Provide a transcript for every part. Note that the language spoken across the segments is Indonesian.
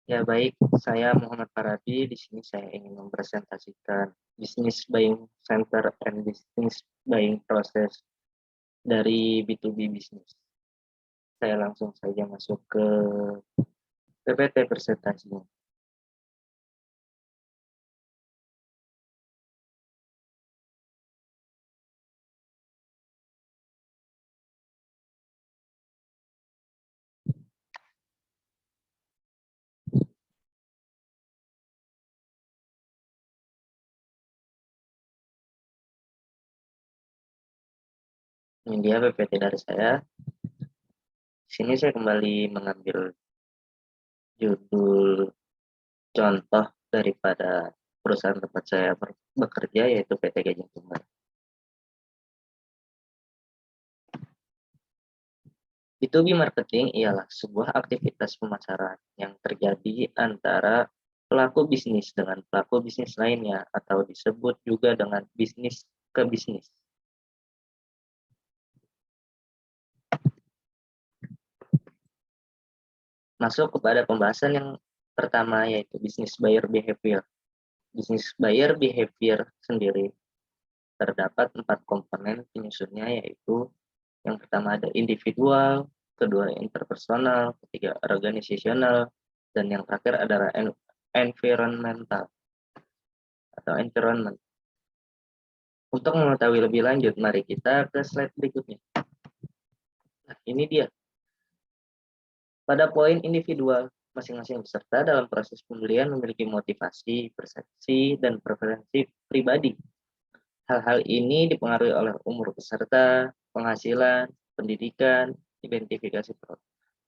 Ya baik, saya Muhammad Farabi. Di sini saya ingin mempresentasikan Business Buying Center and Business Buying Process dari B2B Business. Saya langsung saja masuk ke PPT presentasinya. Ini dia PPT dari saya. Di sini saya kembali mengambil judul contoh daripada perusahaan tempat saya bekerja, yaitu PT Gajah Tunggal. B2B marketing ialah sebuah aktivitas pemasaran yang terjadi antara pelaku bisnis dengan pelaku bisnis lainnya, atau disebut juga dengan bisnis ke bisnis. Masuk kepada pembahasan yang pertama, yaitu business buyer behavior. Business buyer behavior sendiri terdapat 4 komponen penyusunnya, yaitu yang pertama ada individual, kedua interpersonal, ketiga organisasional, dan yang terakhir adalah environmental atau environment. Untuk mengetahui lebih lanjut, mari kita ke slide berikutnya. Nah, ini dia. Pada poin individual, masing-masing peserta dalam proses pembelian memiliki motivasi, persepsi, dan preferensi pribadi. Hal-hal ini dipengaruhi oleh umur peserta, penghasilan, pendidikan, identifikasi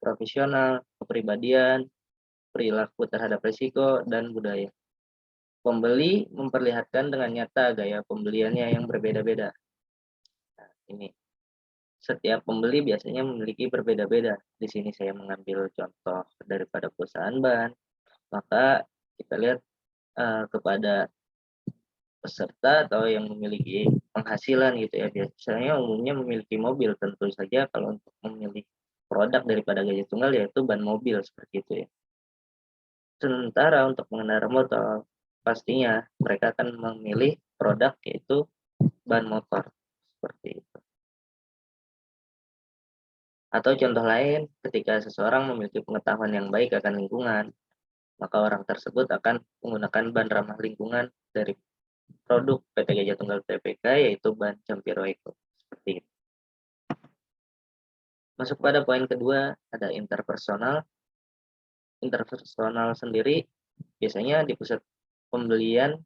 profesional, kepribadian, perilaku terhadap risiko, dan budaya. Pembeli memperlihatkan dengan nyata gaya pembeliannya yang berbeda-beda. Nah, ini setiap pembeli biasanya memiliki berbeda-beda. Di sini saya mengambil contoh daripada perusahaan ban. Maka kita lihat kepada peserta atau yang memiliki penghasilan gitu ya, biasanya umumnya memiliki mobil. Tentu saja kalau untuk memilih produk daripada Gajah Tunggal, yaitu ban mobil, seperti itu ya. Sementara untuk pengendara motor, pastinya mereka akan memilih produk yaitu ban motor, seperti itu. Atau contoh lain, ketika seseorang memiliki pengetahuan yang baik akan lingkungan, maka orang tersebut akan menggunakan ban ramah lingkungan dari produk PT Gajah Tunggal Tbk, yaitu ban Campiro Eco. Seperti itu. Masuk pada poin kedua, ada interpersonal. Interpersonal sendiri biasanya di pusat pembelian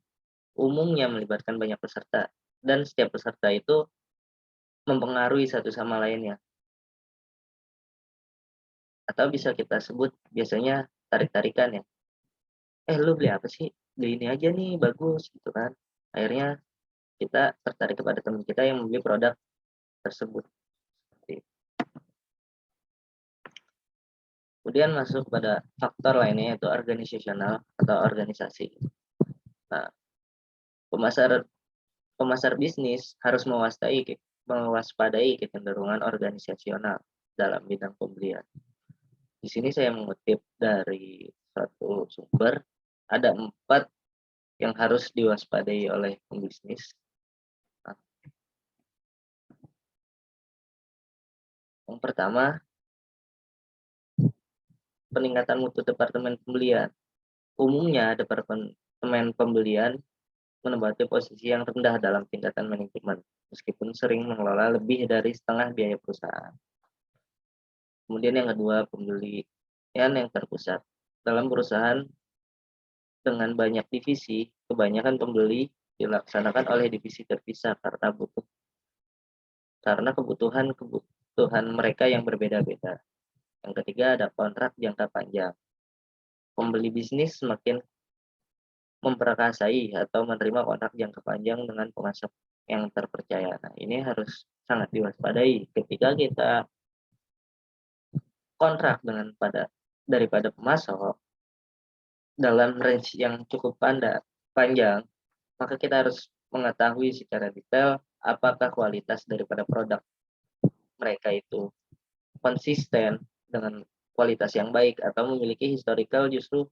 umumnya melibatkan banyak peserta, dan setiap peserta itu mempengaruhi satu sama lainnya. Atau bisa kita sebut biasanya tarik-tarikan ya. Lu beli apa sih? Beli ini aja nih, bagus gitu kan. Akhirnya kita tertarik kepada teman kita yang membeli produk tersebut. Kemudian masuk pada faktor lainnya, yaitu organisasional atau organisasi. Nah, pemasar bisnis harus mewaspadai kecenderungan organisasional dalam bidang pembelian. Di sini saya mengutip dari suatu sumber, ada 4 yang harus diwaspadai oleh pembisnis. Nah, yang pertama, peningkatan mutu departemen pembelian. Umumnya departemen pembelian menempati posisi yang rendah dalam tingkatan manajemen, meskipun sering mengelola lebih dari setengah biaya perusahaan. Kemudian yang kedua, pembelian yang terpusat. Dalam perusahaan dengan banyak divisi, kebanyakan pembeli dilaksanakan oleh divisi terpisah karena kebutuhan mereka yang berbeda-beda. Yang ketiga, ada kontrak jangka panjang. Pembeli bisnis semakin memperkasai atau menerima kontrak jangka panjang dengan pemasok yang terpercaya. Nah, ini harus sangat diwaspadai ketika kita kontrak daripada pemasok dalam range yang cukup panjang, maka kita harus mengetahui secara detail apakah kualitas daripada produk mereka itu konsisten dengan kualitas yang baik, atau memiliki historical justru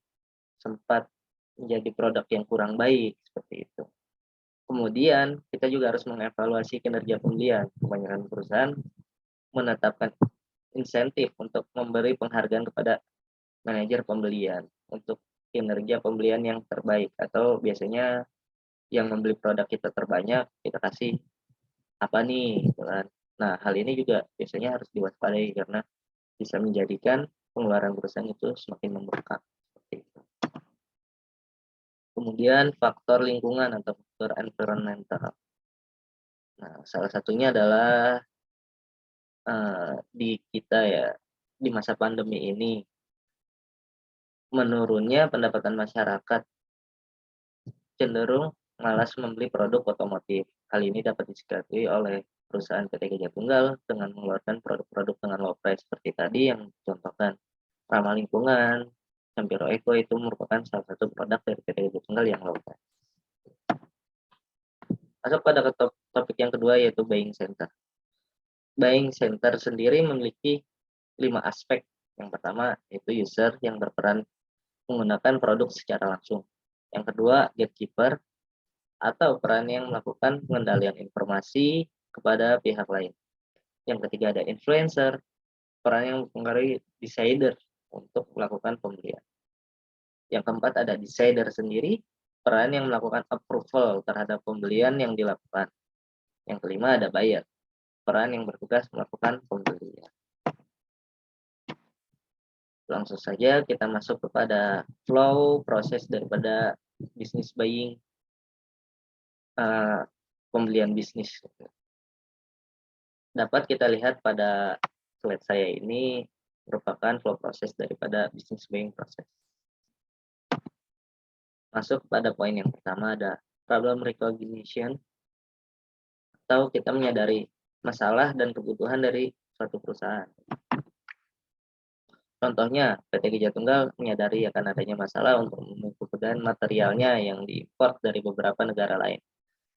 sempat menjadi produk yang kurang baik, seperti itu. Kemudian kita juga harus mengevaluasi kinerja pembelian. Kebanyakan perusahaan menetapkan insentif untuk memberi penghargaan kepada manajer pembelian untuk kinerja pembelian yang terbaik, atau biasanya yang membeli produk kita terbanyak kita kasih apa nih gitu kan. Nah, hal ini juga biasanya harus diwaspadai karena bisa menjadikan pengeluaran perusahaan itu semakin membengkak, seperti itu. Kemudian faktor lingkungan atau faktor environmental. Nah, salah satunya adalah di kita ya, di masa pandemi ini, menurunnya pendapatan masyarakat cenderung malas membeli produk otomotif. Hal ini dapat disikapi oleh perusahaan PT Gajah Tunggal dengan mengeluarkan produk-produk dengan low price seperti tadi yang dicontohkan. Ramah lingkungan, Campiro Eco itu merupakan salah satu produk dari PT Gajah Tunggal yang low price. Masuk pada topik yang kedua, yaitu buying center. Buying center sendiri memiliki 5 aspek. Yang pertama yaitu user yang berperan menggunakan produk secara langsung. Yang kedua, gatekeeper atau peran yang melakukan pengendalian informasi kepada pihak lain. Yang ketiga ada influencer, peran yang mempengaruhi decider untuk melakukan pembelian. Yang keempat ada decider sendiri, peran yang melakukan approval terhadap pembelian yang dilakukan. Yang kelima ada buyer, peran yang bertugas melakukan pembelian. Langsung saja kita masuk kepada flow proses daripada bisnis buying, pembelian bisnis. Dapat kita lihat pada slide saya ini merupakan flow proses daripada bisnis buying proses. Masuk pada poin yang pertama ada problem recognition, atau kita menyadari masalah dan kebutuhan dari suatu perusahaan. Contohnya, PT Gajah Tunggal menyadari akan adanya masalah untuk memenuhi kebutuhan materialnya yang diimpor dari beberapa negara lain,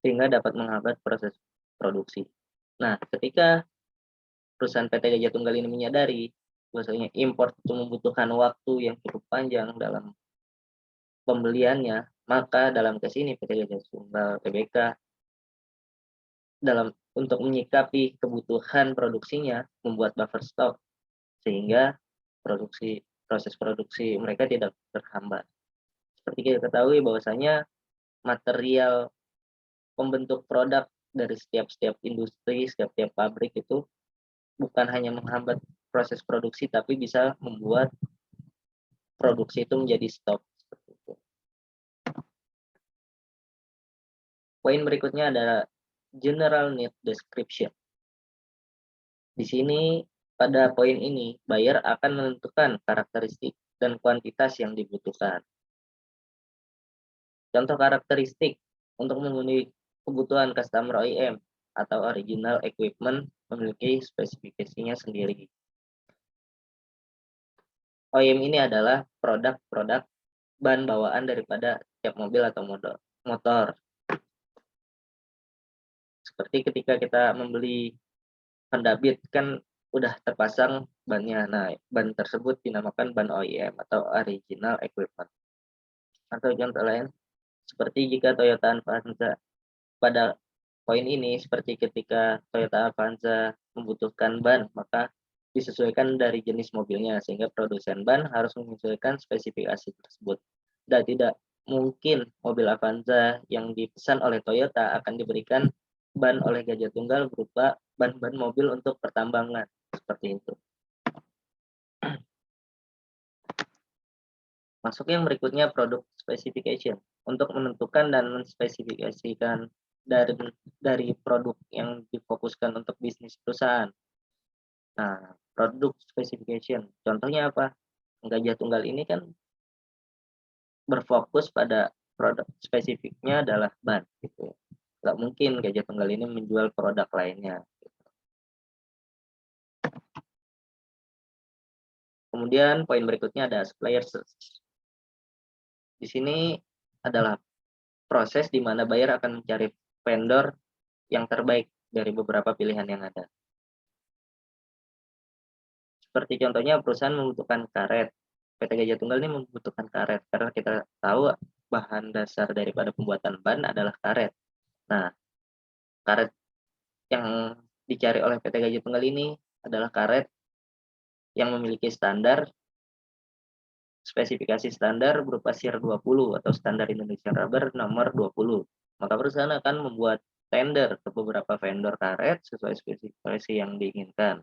sehingga dapat menghambat proses produksi. Nah, ketika perusahaan PT Gajah Tunggal ini menyadari bahwasanya impor itu membutuhkan waktu yang cukup panjang dalam pembeliannya, maka dalam case ini PT Gajah Tunggal Tbk untuk menyikapi kebutuhan produksinya membuat buffer stock sehingga proses produksi mereka tidak terhambat. Seperti kita ketahui bahwasanya material pembentuk produk dari setiap industri, setiap pabrik itu bukan hanya menghambat proses produksi, tapi bisa membuat produksi itu menjadi stop. Poin berikutnya adalah general need description. Di sini pada poin ini buyer akan menentukan karakteristik dan kuantitas yang dibutuhkan. Contoh karakteristik untuk memenuhi kebutuhan customer OEM atau original equipment memiliki spesifikasinya sendiri. OEM ini adalah produk-produk bahan bawaan daripada setiap mobil atau motor. Seperti ketika kita membeli Honda Beat kan udah terpasang bannya. Nah, ban tersebut dinamakan ban OEM atau original equipment. Atau contoh lain, seperti jika Toyota Avanza pada poin ini, seperti ketika Toyota Avanza membutuhkan ban, maka disesuaikan dari jenis mobilnya, sehingga produsen ban harus menyesuaikan spesifikasi tersebut. Dan tidak mungkin mobil Avanza yang dipesan oleh Toyota akan diberikan ban oleh Gajah Tunggal berupa ban-ban mobil untuk pertambangan, seperti itu. Masuk yang berikutnya, product specification. Untuk menentukan dan menspesifikasikan dari produk yang difokuskan untuk bisnis perusahaan. Nah, product specification. Contohnya apa? Gajah Tunggal ini kan berfokus pada produk spesifiknya adalah ban, gitu. Nggak mungkin Gajah Tunggal ini menjual produk lainnya. Kemudian poin berikutnya ada supplier search. Di sini adalah proses di mana buyer akan mencari vendor yang terbaik dari beberapa pilihan yang ada. Seperti contohnya perusahaan membutuhkan karet, PT Gajah Tunggal ini membutuhkan karet karena kita tahu bahan dasar daripada pembuatan ban adalah karet. Nah, karet yang dicari oleh PT Gajah Tunggal ini adalah karet yang memiliki spesifikasi standar berupa SIR 20 atau Standar Indonesia Rubber nomor 20. Maka perusahaan akan membuat tender ke beberapa vendor karet sesuai spesifikasi yang diinginkan.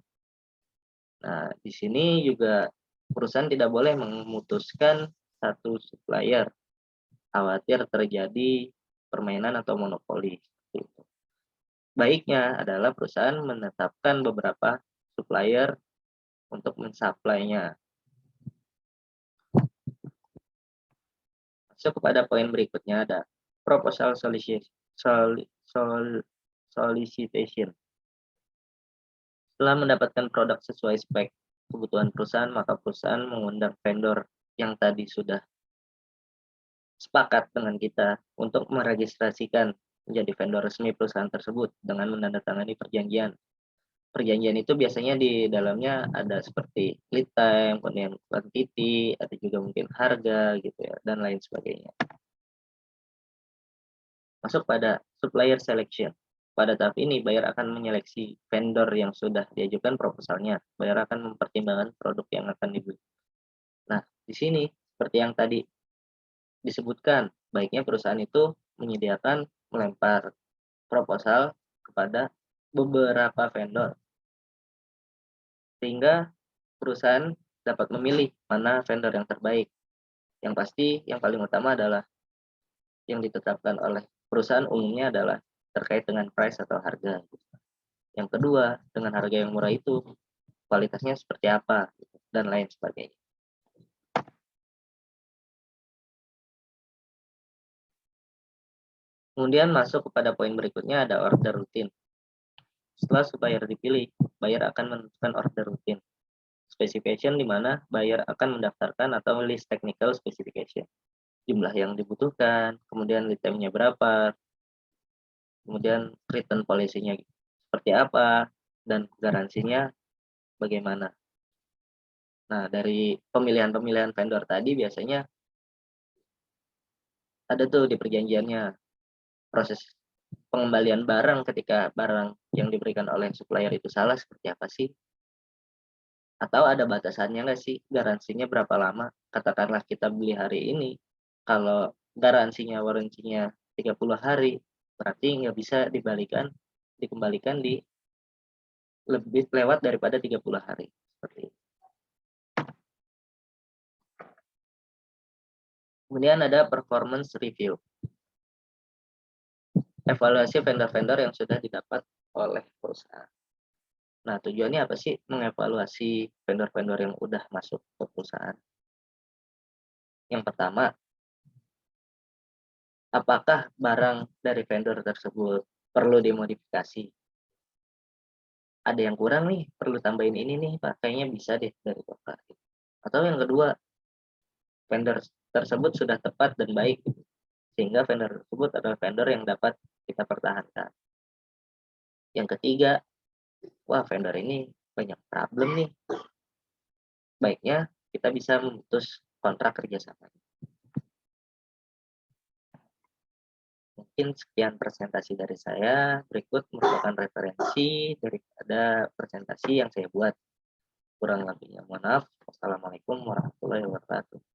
Nah, di sini juga perusahaan tidak boleh memutuskan satu supplier, khawatir terjadi permainan atau monopoli. Baiknya adalah perusahaan menetapkan beberapa supplier untuk mensuplainya. Masuk kepada poin berikutnya ada proposal solicitation. Setelah mendapatkan produk sesuai spek kebutuhan perusahaan, maka perusahaan mengundang vendor yang tadi sudah sepakat dengan kita untuk meregistrasikan menjadi vendor resmi perusahaan tersebut dengan menandatangani perjanjian. Perjanjian itu biasanya di dalamnya ada seperti lead time, kemudian quantity, ada juga mungkin harga gitu ya, dan lain sebagainya. Masuk pada supplier selection. Pada tahap ini, buyer akan menyeleksi vendor yang sudah diajukan proposalnya. Buyer akan mempertimbangkan produk yang akan dibeli. Nah, di sini seperti yang tadi disebutkan, baiknya perusahaan itu menyediakan melempar proposal kepada beberapa vendor, sehingga perusahaan dapat memilih mana vendor yang terbaik. Yang pasti, yang paling utama adalah yang ditetapkan oleh perusahaan umumnya adalah terkait dengan price atau harga. Yang kedua, dengan harga yang murah itu kualitasnya seperti apa dan lain sebagainya. Kemudian masuk kepada poin berikutnya ada order rutin. Setelah supplier dipilih, buyer akan menentukan order rutin specification di mana buyer akan mendaftarkan atau list technical specification. Jumlah yang dibutuhkan, kemudian lead time-nya berapa, kemudian return policy-nya seperti apa, dan garansinya bagaimana. Nah, dari pemilihan-pemilihan vendor tadi biasanya ada tuh di perjanjiannya proses pengembalian barang ketika barang yang diberikan oleh supplier itu salah seperti apa sih? Atau ada batasannya nggak sih? Garansinya berapa lama? Katakanlah kita beli hari ini, kalau garansinya warranty-nya 30 hari, berarti nggak bisa dikembalikan di lebih lewat daripada 30 hari. Seperti itu. Kemudian ada performance review. Evaluasi vendor-vendor yang sudah didapat oleh perusahaan. Nah, tujuannya apa sih mengevaluasi vendor-vendor yang udah masuk ke perusahaan? Yang pertama, apakah barang dari vendor tersebut perlu dimodifikasi? Ada yang kurang nih, perlu tambahin ini nih, Pak. Kayaknya bisa deh dari Bapak. Atau yang kedua, vendor tersebut sudah tepat dan baik, sehingga vendor tersebut adalah vendor yang dapat kita pertahankan. Yang ketiga, wah vendor ini banyak problem nih. Baiknya kita bisa memutus kontrak kerjasama. Mungkin sekian presentasi dari saya. Berikut merupakan referensi daripada presentasi yang saya buat. Kurang lebihnya mohon maaf. Wassalamualaikum warahmatullahi wabarakatuh.